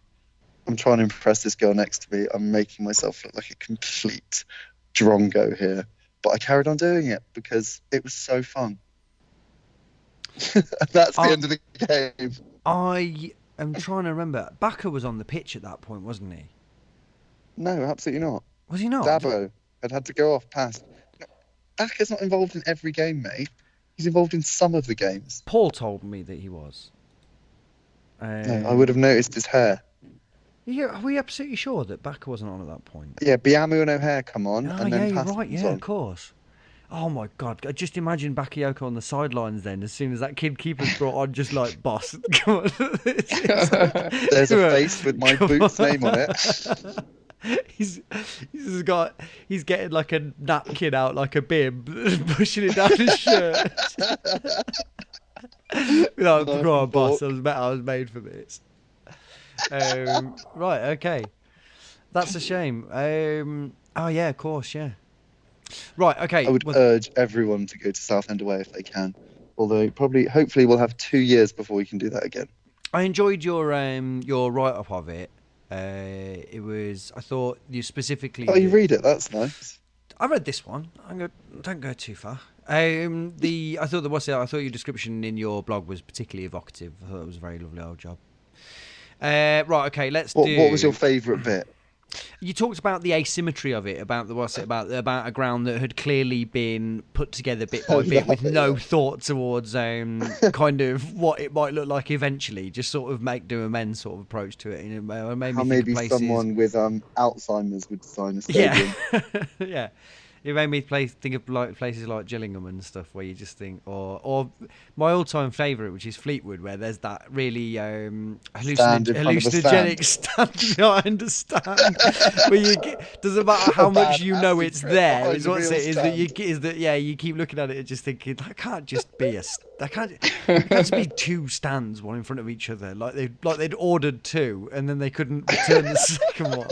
I'm trying to impress this girl next to me. I'm making myself look like a complete drongo here. But I carried on doing it because it was so fun. That's the end of the game. I am trying to remember. Baka was on the pitch at that point, wasn't he? No, absolutely not. Was he not? Dabo had to go off past. Baka's not involved in every game, mate. He's involved in some of the games. Paul told me that he was. No, I would have noticed his hair. Yeah, are we absolutely sure that Baka wasn't on at that point? Yeah, Biamu and O'Hare come on. And then you're right. Yeah, of course. Oh my God! Just imagine Bakayoko on the sidelines. Then, as soon as that kid keeper's brought on, just like boss, come on. There's a face with my boots name on it. He's getting like a napkin out, like a bib, pushing it down his shirt. No, go on, boss. I was made for this. Right, okay. That's a shame. Oh yeah, of course, yeah. Right. Okay. I would urge everyone to go to Southend away if they can. Although hopefully we'll have 2 years before we can do that again. I enjoyed your write up of it. I thought you specifically. Oh, you read it? That's nice. I read this one. Don't go too far. I thought your description in your blog was particularly evocative. I thought it was a very lovely old job. Right. Okay. What was your favourite bit? You talked about the asymmetry of it, about a ground that had clearly been put together bit by bit with no thought towards kind of what it might look like eventually. Just sort of make do amends sort of approach to it. And it made me maybe someone with Alzheimer's would design a stadium. Yeah, yeah. It made me think of like places like Gillingham and stuff, where you just think, or my all-time favourite, which is Fleetwood, where there's that really hallucinogenic stand. I understand. Where doesn't matter how much you know it's there. Is what's it is that you keep looking at it and just thinking that can't just be that can't just be two stands, one in front of each other, like they'd ordered two and then they couldn't return the second one.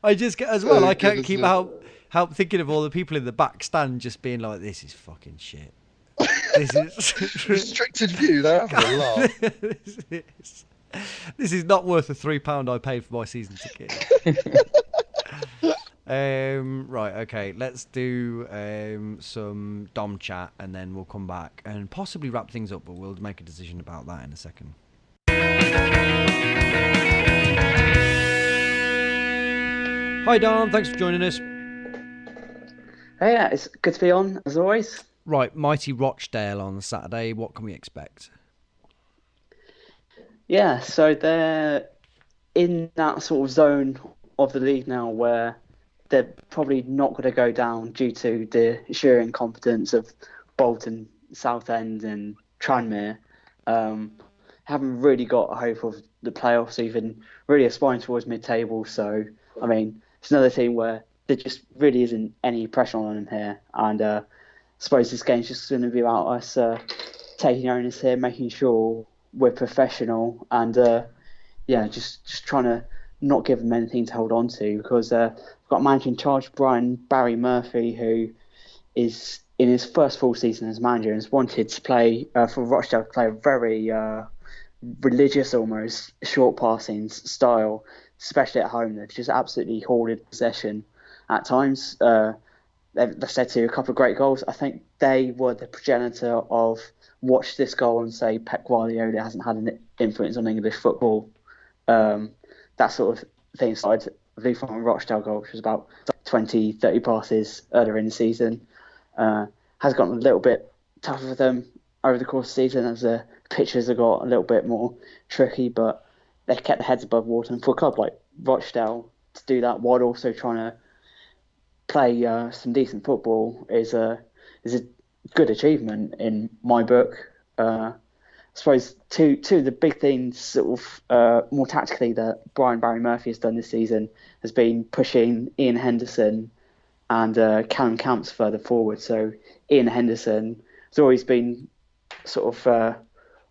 I just get as well. I can't keep help thinking of all the people in the back stand just being like, "This is fucking shit. This is restricted view." They're having a laugh. This is not worth the £3 I paid for my season ticket. Right, okay. Let's do some Dom chat, and then we'll come back and possibly wrap things up. But we'll make a decision about that in a second. Hi Dom, thanks for joining us. Hey, yeah, it's good to be on, as always. Right, mighty Rochdale on Saturday. What can we expect? Yeah, so they're in that sort of zone of the league now where they're probably not going to go down due to the sheer incompetence of Bolton, Southend and Tranmere. Haven't really got a hope of the playoffs, even really aspiring towards mid-table. So, I mean, it's another team where there just really isn't any pressure on them here. And I suppose this game's just going to be about us taking onus here, making sure we're professional and, just trying to not give them anything to hold on to, because we've got a manager in charge, Barry Murphy, who is in his first full season as manager and has wanted to play for Rochdale to play a very religious, almost short passing style, especially at home. They've just absolutely hoarded possession at times. They've led to a couple of great goals. I think they were the progenitor of watch this goal and say Pep Guardiola hasn't had an influence on English football. That sort of thing started the from Rochdale goal, which was about 20, 30 passes earlier in the season. Has gotten a little bit tougher for them over the course of the season as the pitches have got a little bit more tricky, but they've kept their heads above water. And for a club like Rochdale to do that while also trying to play some decent football is a good achievement in my book. I suppose two of the big things sort of more tactically that Barry Murphy has done this season has been pushing Ian Henderson and Callum Camps further forward. So Ian Henderson has always been sort of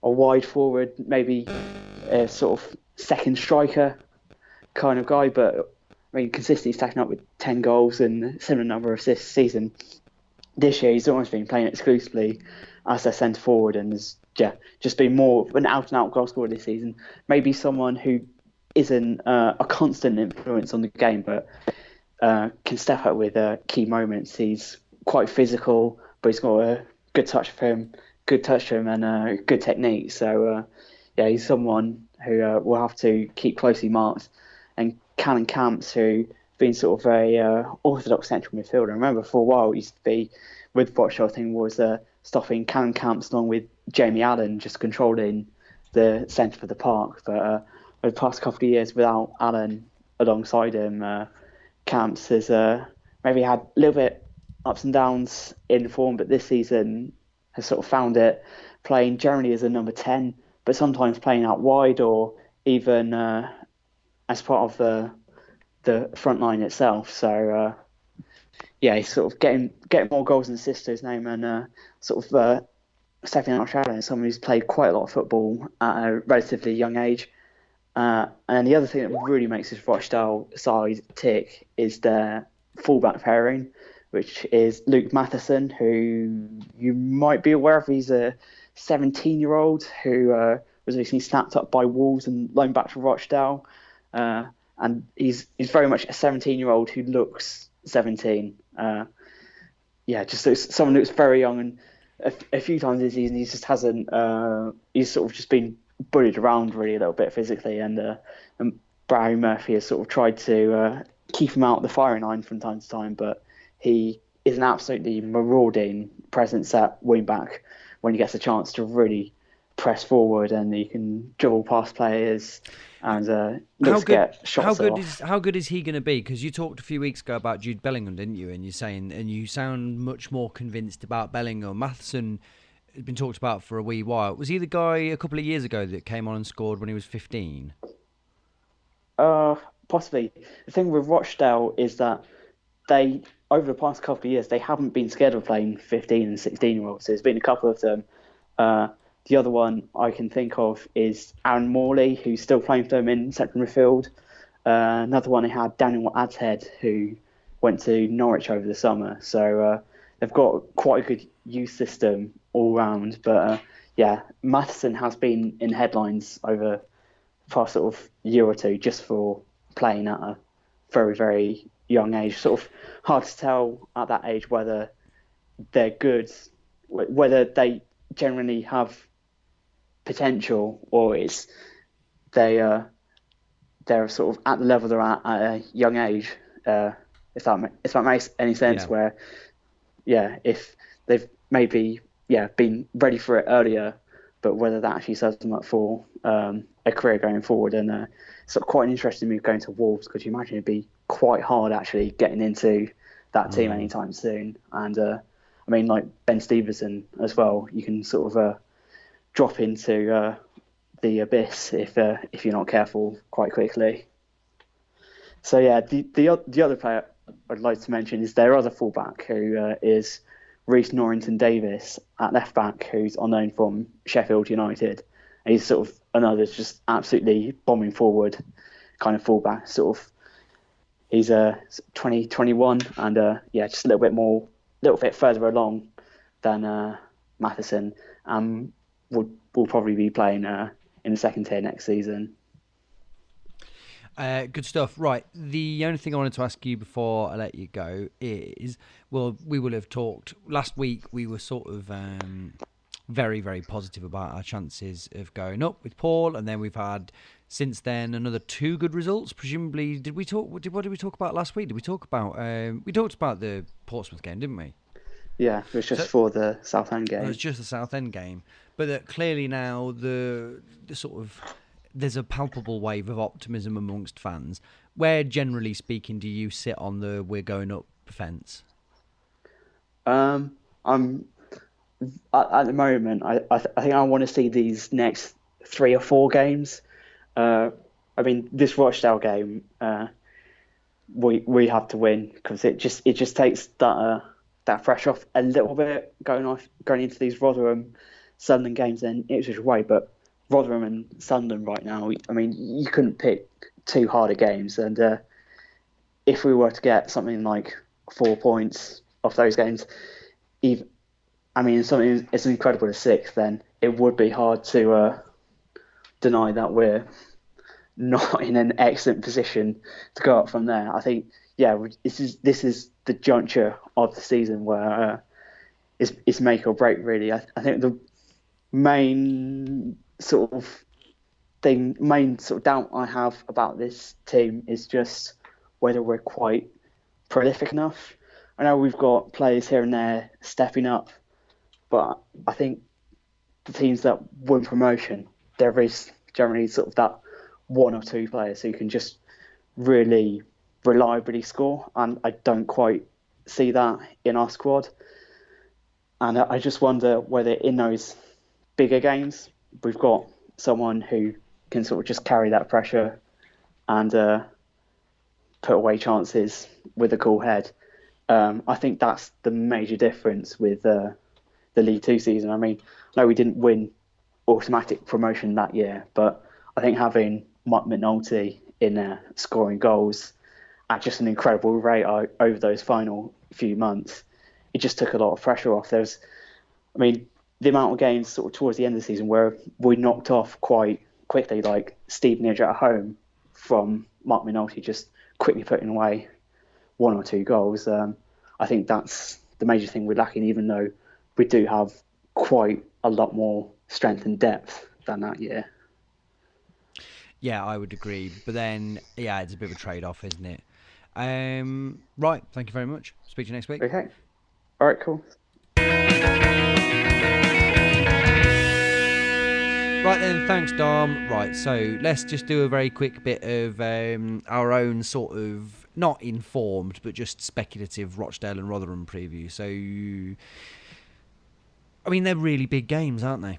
a wide forward, maybe a sort of second striker kind of guy, but I mean consistently stacking up with 10 goals and a similar number of assists this season. This year he's almost been playing exclusively as their centre forward and has just been more of an out and out goal scorer this season. Maybe someone who isn't a constant influence on the game, but can step up with key moments. He's quite physical, but he's got a good touch for him and good technique. So he's someone who we'll have to keep closely marked. And Callum Camps, who's been sort of a orthodox central midfielder. I remember for a while it used to be with Rochdale thing was stopping Callum Camps along with Jamie Allen, just controlling the centre of the park. But over the past couple of years without Allen alongside him, Camps has maybe had a little bit ups and downs in form, but this season has sort of found it playing generally as a number 10, but sometimes playing out wide or even as part of the front line itself. So he's sort of getting more goals and assists to his name and sort of stepping out of shadow as someone who's played quite a lot of football at a relatively young age. And the other thing that really makes this Rochdale side tick is their fullback pairing, which is Luke Matheson, who you might be aware of. He's a 17-year-old who was recently snapped up by Wolves and loaned back to Rochdale. And he's very much a 17-year-old who looks 17. Just someone who looks very young. And a few times this season, he just hasn't. He's sort of just been bullied around really a little bit physically, and Barry Murphy has sort of tried to keep him out of the firing line from time to time, but he is an absolutely marauding presence at wing back when he gets a chance to really press forward, and he can dribble past players and get shots off. How good is he going to be? Because you talked a few weeks ago about Jude Bellingham, didn't you? And you sound much more convinced about Bellingham. Matheson has been talked about for a wee while. Was he the guy a couple of years ago that came on and scored when he was 15? Possibly. The thing with Rochdale is that they, over the past couple of years, they haven't been scared of playing 15 and 16-year-olds. There's been a couple of them. The other one I can think of is Aaron Morley, who's still playing for them in central midfield. Another one they had, Daniel Adhead, who went to Norwich over the summer. So they've got quite a good youth system all round. But Matheson has been in headlines over the past sort of year or two just for playing at a very, very young age. Sort of hard to tell at that age whether they're good, whether they generally have potential, or they're sort of at the level they're at a young age. If that makes any sense, where if they've maybe been ready for it earlier, but whether that actually sets them up for a career going forward. And it's quite an interesting move going to Wolves, because you imagine it'd be quite hard actually getting into that team anytime soon. And I mean, like Ben Stevenson as well, you can sort of drop into the abyss if you're not careful quite quickly. So the other player I'd like to mention is their other fullback, who is Reece Norrington-Davis at left back, who's on loan from Sheffield United. And he's sort of another just absolutely bombing forward kind of fullback. He's 21 and just a little bit further along than Matheson. Will probably be playing in the second tier next season. Good stuff. Right. The only thing I wanted to ask you before I let you go is, we will have talked last week. We were sort of very, very positive about our chances of going up with Paul, and then we've had since then another 2 good results. Presumably, what did we talk about last week? Did we talk about we talked about the Portsmouth game, didn't we? Yeah, it was just for the Southend game. It was just the Southend game, but that clearly now the sort of, there's a palpable wave of optimism amongst fans. Where, generally speaking, do you sit on the we're going up fence? I'm at the moment. I think I want to see these next 3 or 4 games. I mean, this Rochdale game, we have to win, because it just takes that fresh off a little bit going into these Rotherham, Sunderland games and Ipswich away. But Rotherham and Sunderland right now, I mean, you couldn't pick 2 harder games. And if we were to get something like 4 points off those games, something as incredible as 6th, then it would be hard to deny that we're not in an excellent position to go up from there. I think, this is the juncture of the season where it's make or break, really. I think the main sort of doubt I have about this team is just whether we're quite prolific enough. I know we've got players here and there stepping up, but I think the teams that win promotion, there is generally sort of that 1 or 2 players who can just really reliably score, and I don't quite see that in our squad. And I just wonder whether in those bigger games we've got someone who can sort of just carry that pressure and put away chances with a cool head. I think that's the major difference with the League 2 season. I mean, no, we didn't win automatic promotion that year, but I think having Mike McNulty in there scoring goals at just an incredible rate over those final few months. It just took a lot of pressure off. The amount of games sort of towards the end of the season where we knocked off quite quickly, like Stevenage at home from Mark McNulty just quickly putting away 1 or 2 goals. I think that's the major thing we're lacking, even though we do have quite a lot more strength and depth than that year. Yeah, I would agree. But then, yeah, it's a bit of a trade-off, isn't it? Right, thank you very much. Speak to you next week. Okay. All right, cool. Right then, thanks, Dom. Right, so let's just do a very quick bit of our own sort of, not informed, but just speculative Rochdale and Rotherham preview. So, I mean, they're really big games, aren't they?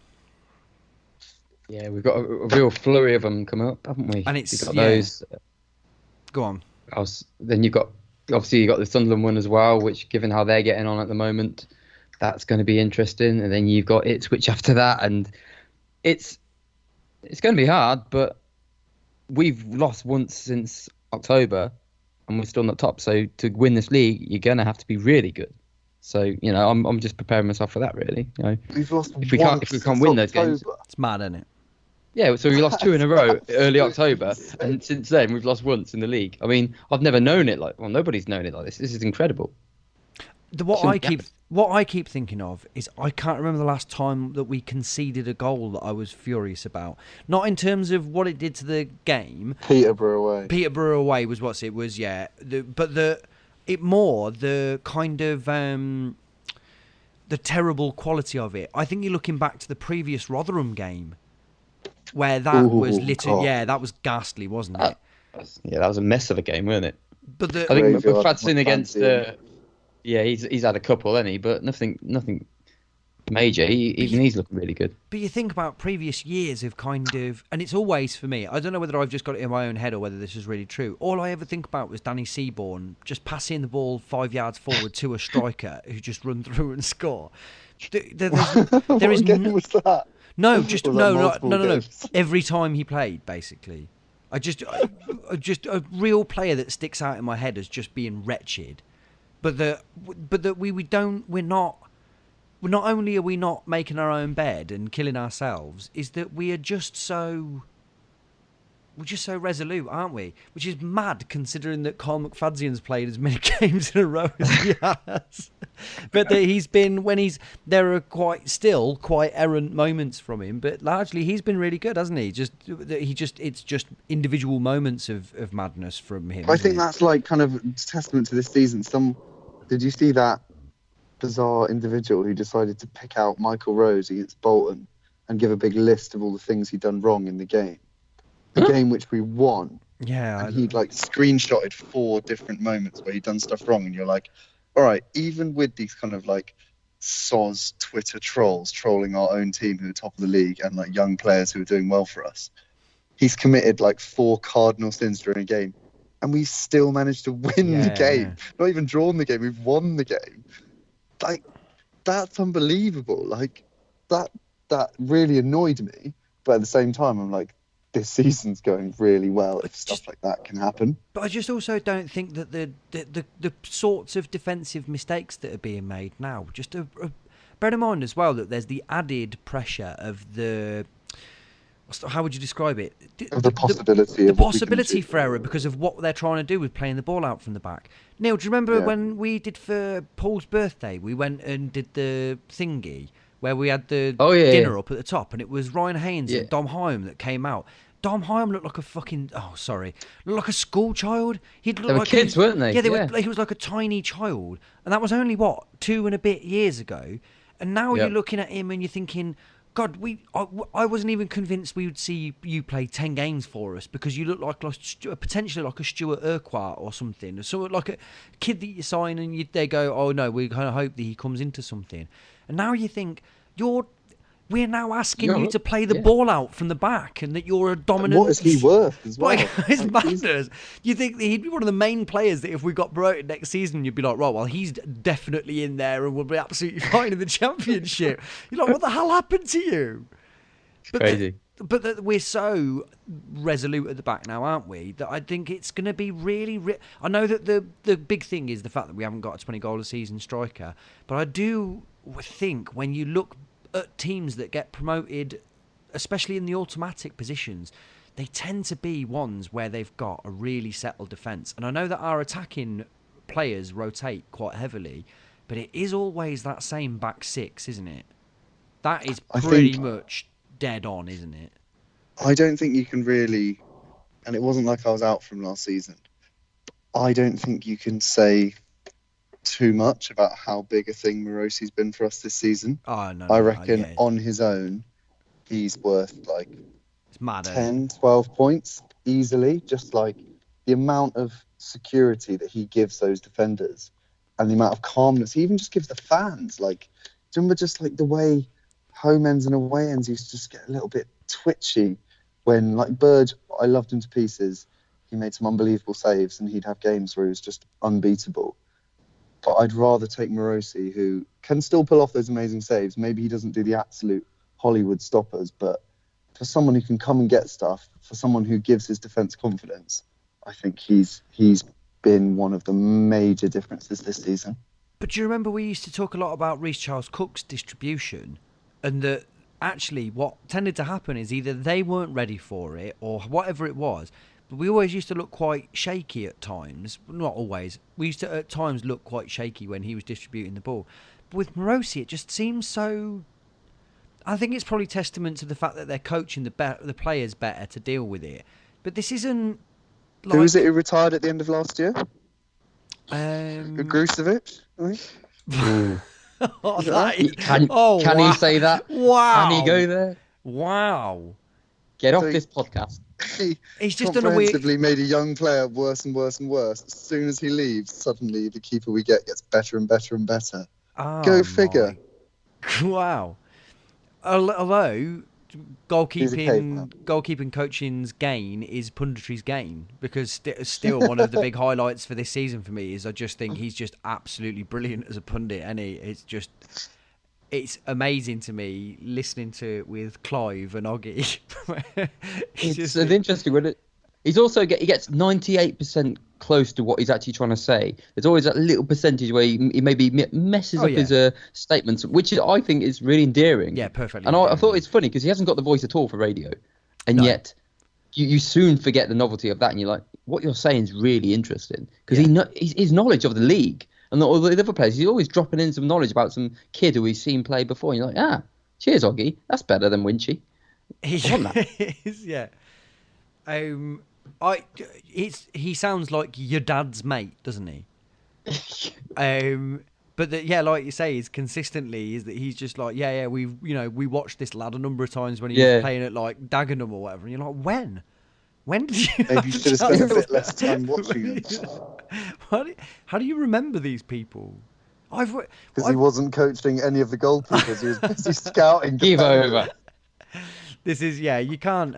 Yeah, we've got a real flurry of them coming up, haven't we? And it's, got those. Go on. Then you've got the Sunderland one as well, which, given how they're getting on at the moment, that's going to be interesting. And then you've got Ipswich after that, and it's going to be hard. But we've lost once since October, and we're still not top. So to win this league, you're going to have to be really good. So I'm just preparing myself for that, really. We've lost if we can't win those games. It's mad, isn't it? Yeah, so we lost 2 in a row early October, and since then we've lost once in the league. I mean, I've never known it nobody's known it like this. This is incredible. What I keep thinking of is I can't remember the last time that we conceded a goal that I was furious about. Not in terms of what it did to the game. Peterborough away was what it was, yeah. The kind of the terrible quality of it. I think you're looking back to the previous Rotherham game, where that was literally, that was ghastly, wasn't it? That was a mess of a game, wasn't it? But I think McFadden against he's had a couple, hasn't he? But nothing major. He's looking really good. But you think about previous years of kind of, and it's always for me, I don't know whether I've just got it in my own head or whether this is really true. All I ever think about was Danny Seaborn just passing the ball 5 yards forward to a striker who just run through and score. There is game was that? No, just no. Every time he played, basically, I just a real player that sticks out in my head as just being wretched. But we're not only are we not making our own bed and killing ourselves, is that we're just so resolute, aren't we? Which is mad, considering that Carl McFadden's played as many games in a row as he has. But that there are quite errant moments from him, but largely he's been really good, hasn't he? It's just individual moments of madness from him. I think that's like kind of testament to this season. Did you see that bizarre individual who decided to pick out Michael Rose against Bolton and give a big list of all the things he'd done wrong in the game? The game which we won. Yeah. And he'd screenshotted 4 different moments where he'd done stuff wrong, and you're like, all right, even with these kind of soz Twitter trolls trolling our own team who are top of the league and young players who are doing well for us, he's committed 4 cardinal sins during a game, and we still managed to win the game. Not even drawn the game, we've won the game. That's unbelievable. That really annoyed me, but at the same time I'm like, this season's going really well if stuff like that can happen. But I just also don't think that the sorts of defensive mistakes that are being made now, just bear in mind as well that there's the added pressure of the, how would you describe it? The possibility for error because of what they're trying to do with playing the ball out from the back. Neil, do you remember when we did for Paul's birthday, we went and did the thingy where we had the dinner up at the top, and it was Ryan Haynes and Dom Hyam that came out. Dom Hyam looked like looked like a school child. They were kids, weren't they? Yeah, they were. He was like a tiny child, and that was only 2 and a bit years ago. And now you're looking at him and you're thinking, God, I wasn't even convinced we would see you play 10 games for us because you look like potentially like a Stuart Urquhart or something, so like a kid that you sign and they go, oh no, we kind of hope that he comes into something. And now you think we're now asking you to play the ball out from the back, and that you're a dominant. And what is he worth as well? It's madness. You think that he'd be one of the main players that if we got promoted next season, you'd be like, right, well, he's definitely in there and will be absolutely fine in the championship. You're like, what the hell happened to you? Crazy. But we're so resolute at the back now, aren't we? That I think it's going to be really. I know that the big thing is the fact that we haven't got a 20-goal-a-season striker. But I do think when you look at teams that get promoted, especially in the automatic positions, they tend to be ones where they've got a really settled defence. And I know that our attacking players rotate quite heavily, but it is always that same back six, isn't it? That is pretty much dead on, isn't it? I don't think you can really, and it wasn't like I was out from last season, I don't think you can say too much about how big a thing Morosi's been for us this season. Oh, no, I reckon on his own, he's worth like it's mad, 10, 12 points easily. Just like the amount of security that he gives those defenders and the amount of calmness he even just gives the fans. Like, do you remember just like the way home ends and away ends used to just get a little bit twitchy when, like, Burge, I loved him to pieces. He made some unbelievable saves and he'd have games where he was just unbeatable. But I'd rather take Morosi, who can still pull off those amazing saves. Maybe he doesn't do the absolute Hollywood stoppers, but for someone who can come and get stuff, for someone who gives his defence confidence, I think he's been one of the major differences this season. But do you remember we used to talk a lot about Reece Charles Cook's distribution, and that actually what tended to happen is either they weren't ready for it or whatever it was. But we always used to look quite shaky at times. Not always. We used to at times look quite shaky when he was distributing the ball. But with Morosi, it just seems so... I think it's probably testament to the fact that they're coaching the players better to deal with it. But this isn't... Like... Who was it who retired at the end of last year? Grusevic, I think. Can he say that? Wow. Can he go there? Wow. Get off this podcast. He's just done a weird... comprehensively made a young player worse and worse and worse. As soon as he leaves, suddenly the keeper we get gets better and better and better. Oh, go figure. Wow. Although goalkeeping coaching's gain is punditry's gain, because still one of the big highlights for this season for me is I just think he's just absolutely brilliant as a pundit, and it's amazing to me listening to it with Clive and Oggy. It's interesting, wouldn't it? He gets 98% close to what he's actually trying to say. There's always that little percentage where he maybe messes up his statements, which I think is really endearing. Yeah, perfectly. And I thought it's funny because he hasn't got the voice at all for radio, and yet you soon forget the novelty of that, and you're like, what you're saying is really interesting because his knowledge of the league and all the other players, he's always dropping in some knowledge about some kid who he's seen play before. And you're like, cheers, Oggy. That's better than Winchy. Yeah. He sounds like your dad's mate, doesn't he? But like you say, is consistently is that he's just like, we watched this lad a number of times when he was playing at like Dagenham or whatever, and you're like, when? When did you? Maybe you should have spent a bit less time watching them. How do you remember these people? Because he wasn't coaching any of the goalkeepers; he was busy scouting. Give over. This is you can't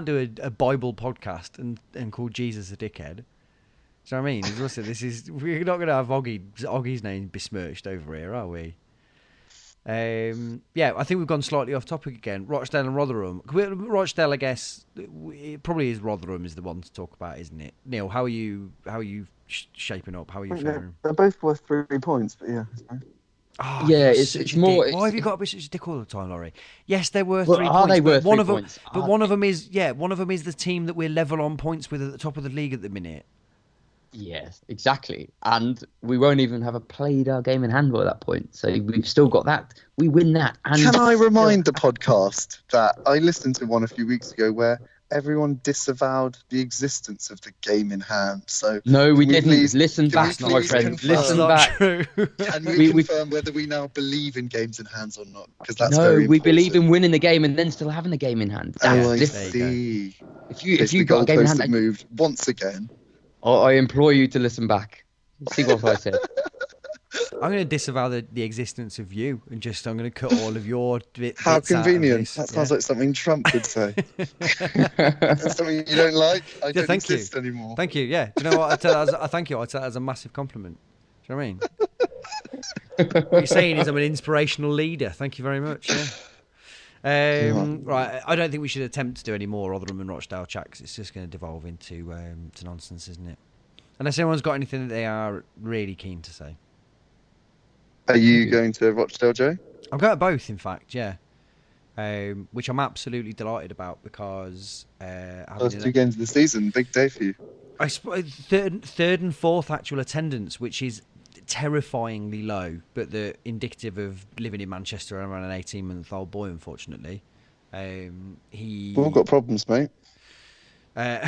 do a Bible podcast and call Jesus a dickhead. Do you know what I mean? We're not going to have Oggy's name besmirched over here, are we? I think we've gone slightly off topic again. Rochdale and Rotherham. Rochdale, I guess, it probably is Rotherham is the one to talk about, isn't it? Neil, how are you shaping up? How are you faring? They're both worth 3 points, but yeah. Oh, yeah, it's more. Why have you got to be such a dick all the time, Laurie? Yes, they're worth 3 points. Are they worth 3 points? But one of them is the team that we're level on points with at the top of the league at the minute. Yes, exactly. And we won't even have played our game in hand at that point. So we've still got that. We win that. And can I remind the podcast that I listened to one a few weeks ago where everyone disavowed the existence of the game in hand? So no, we didn't. Listen back, my friend. Listen back. Can we confirm whether we now believe in games in hands or not? Because that's very important. We believe in winning the game and then still having the game in hand. I see. If you got a game in hand, moved once again. I implore you to listen back. See what I said. I'm going to disavow the existence of you, and I'm going to cut all of your bits. How convenient! That sounds like something Trump would say. That's something you don't like. I don't exist anymore. Thank you. Yeah. Do you know what? I thank you. I take that as a massive compliment. Do you know what I mean? What you're saying is I'm an inspirational leader. Thank you very much. Right, I don't think we should attempt to do any more Rotherham and Rochdale chat because it's just going to devolve into to nonsense, isn't it? Unless anyone's got anything that they are really keen to say. Are you going to Rochdale, Joe? I'm going to both, in fact, yeah. Which I'm absolutely delighted about because... First 2 games of the season, big day for you. Third and fourth actual attendance, which is terrifyingly low, but the indicative of living in Manchester and around an 18-month-old boy, unfortunately. We've all got problems, mate. Yeah,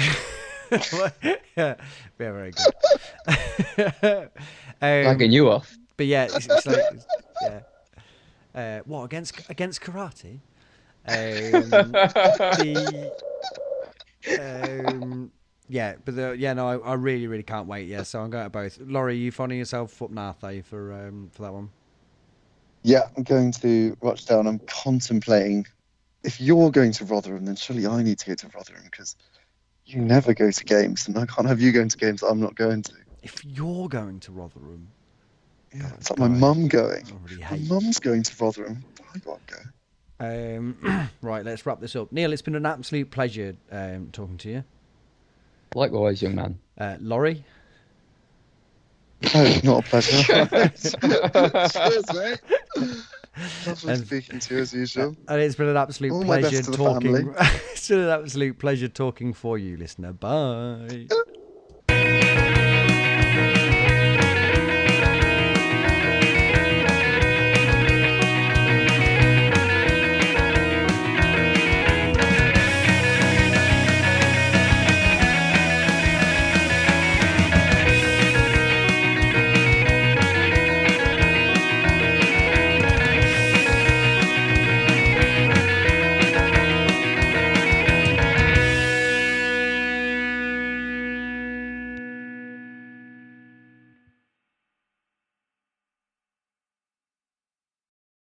very good. Bagging you off. But yeah, it's like, yeah. What against karate? Yeah, but I really, really can't wait. Yeah, so I'm going to both. Laurie, you finding yourself up north, are you, for that one? Yeah, I'm going to Rochdale, and I'm contemplating if you're going to Rotherham, then surely I need to go to Rotherham because you never go to games, and I can't have you going to games that I'm not going to. If you're going to Rotherham, yeah, it's like my mum going. My mum's going to Rotherham. I got to go. Right, let's wrap this up. Neil, it's been an absolute pleasure talking to you. Likewise, young man. Laurie? No, not a pleasure. Cheers, mate. Lovely speaking to you as usual. And it's been an absolute pleasure talking. It's been an absolute pleasure talking for you, listener. Bye.